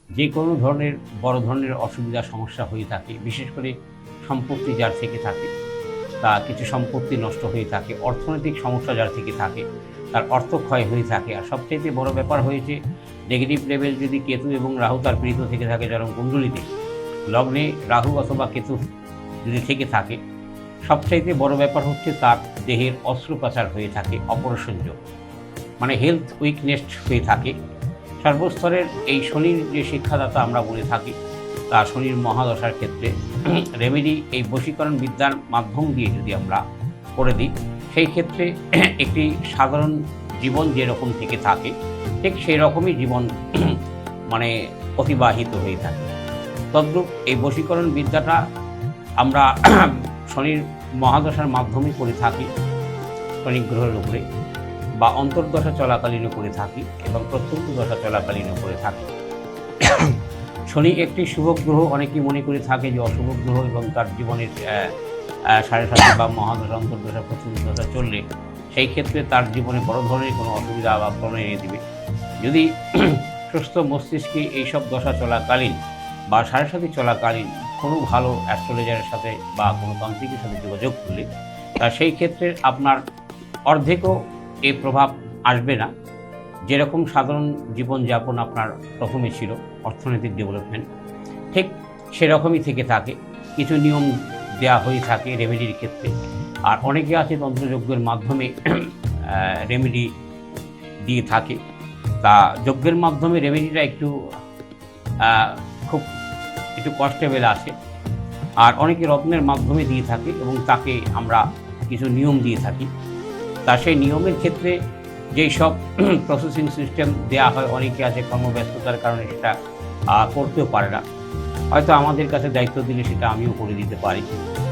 যে কোনো ধরনের বড় ধরনের অসুবিধা সমস্যা হয়ে থাকে, বিশেষ করে সম্পত্তি যার থেকে থাকে তা কিছু সম্পত্তি নষ্ট হয়ে থাকে, অর্থনৈতিক সমস্যা যার থেকে থাকে তার অর্থ ক্ষয় হয়ে থাকে। আর সবচাইতে বড় ব্যাপার হয়েছে নেগেটিভ লেভেল যদি কেতু এবং রাহু তার পীড়িত থেকে থাকে জন্ম কুণ্ডলিতে, লগ্নে রাহু অথবা কেতু যদি থেকে থাকে, সবচাইতে বড় ব্যাপার হচ্ছে তার দেহের অস্ত্রোপচার হয়ে থাকে, অপারেশনযোগ, মানে হেলথ উইকনেস হয়ে থাকে। সর্বস্তরের এই শনির যে শিক্ষাদাতা আমরা বলে থাকি, তা শনির মহাদশার ক্ষেত্রে রেমেডি এই বশীকরণ বিদ্যার মাধ্যম দিয়ে যদি আমরা করে দিই, সেই ক্ষেত্রে একটি সাধারণ জীবন যেরকম থেকে থাকে ঠিক সেই রকমই জীবন মানে অতিবাহিত হয়ে থাকে। তদ্রূপ এই বশীকরণ বিদ্যাটা আমরা শনির মহাদশার মাধ্যমে করে থাকি, শনি গ্রহের উপরে বা অন্তর্দশা চলাকালীনও করে থাকি এবং প্রত্যন্ত দশা চলাকালীনও করে থাকি। শনি একটি শুভ গ্রহ, অনেকেই মনে করে থাকে যে অশুভ গ্রহ এবং তার জীবনের 7.5 বা মহাদশা অন্তর্দশা প্রত্যন্ত দশা চললে সেই ক্ষেত্রে তার জীবনে বড় ধরনের কোনো অসুবিধা বা প্রণয় এনে দেবে। যদি সুস্থ মস্তিষ্কে এইসব দশা চলাকালীন বা 7.5 চলাকালীন কোনো ভালো অ্যাস্ট্রোলজারের সাথে বা কোনো তান্ত্রিকের সাথে যোগাযোগ করলে তা সেই ক্ষেত্রে আপনার অর্ধেকও এই প্রভাব আসবে না। যেরকম সাধারণ জীবনযাপন আপনার প্রথমে ছিল, অর্থনৈতিক ডেভেলপমেন্ট, ঠিক সেরকমই থেকে থাকে। কিছু নিয়ম দেওয়া হয়ে থাকে রেমেডির ক্ষেত্রে, আর অনেকে আছে তন্ত্রযজ্ঞের মাধ্যমে রেমেডি দিয়ে থাকে। তা যজ্ঞের মাধ্যমে রেমেডিটা খুব একটু কস্টেবল আছে, আর অনেকে রত্নের মাধ্যমে দিয়ে থাকে এবং তাকে আমরা কিছু নিয়ম দিয়ে থাকি। তা সেই নিয়মের ক্ষেত্রে যেই সব প্রসেসিং সিস্টেম দেওয়া হয়, অনেকে আছে কর্মব্যস্ততার কারণে সেটা করতেও পারে না, হয়তো আমাদের কাছে দায়িত্ব দিলে সেটা আমিও করে দিতে পারি।